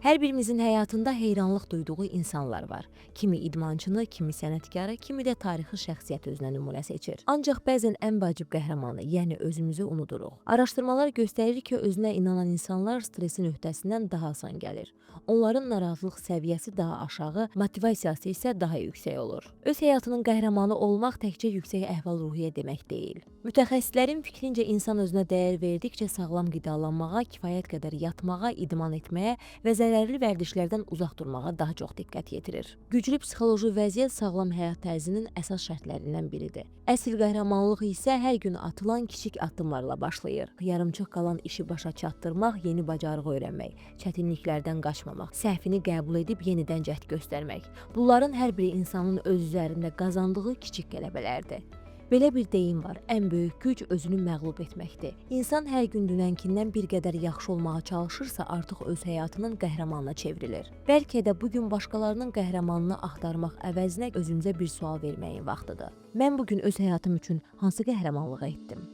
Hər birimizin həyatında heyranlıq duyduğu insanlar var. Kimi idmançını, kimi sənətkarı, kimi də tarixi şəxsiyyət özünə nümunə seçir. Ancaq bəzən ən vacib qəhrəmanı, yəni özümüzü unuduruq. Araşdırmalar göstərir ki, özünə inanan insanlar stresin öhdəsindən daha asan gəlir. Onların narahatlıq səviyyəsi daha aşağı, motivasiyası isə daha yüksək olur. Öz həyatının qəhrəmanı olmaq təkcə yüksək əhval-ruhiyyə demək deyil. Mütəxəssislərin fikrincə insan özünə dəyər verdikcə sağlam qidalanmağa, kifayət qədər yatmağa, idman etməyə və zərərli vərdişlərdən uzaq durmağa daha çox diqqət yetirir. Güclü psixoloji vəziyyət sağlam həyat tərzinin əsas şərtlərindən biridir. Əsl qəhrəmanlıq isə hər gün atılan kiçik addımlarla başlayır. Yarımçıq qalan işi başa çatdırmaq, yeni bacarıq öyrənmək, çətinliklərdən qaçmamaq, səhvini qəbul edib yenidən cəhd göstərmək. Bunların hər biri insanın öz üzərində qazandığı kiçik qələbələrdir. Belə bir deyim var, ən böyük güc özünü məğlub etməkdir. İnsan hər gün dünənkindən bir qədər yaxşı olmağa çalışırsa, artıq öz həyatının qəhrəmanına çevrilir. Bəlkə də bugün başqalarının qəhrəmanını axtarmaq əvəzinə özümüzə bir sual verməyin vaxtıdır. Mən bugün öz həyatım üçün hansı qəhrəmanlığı etdim?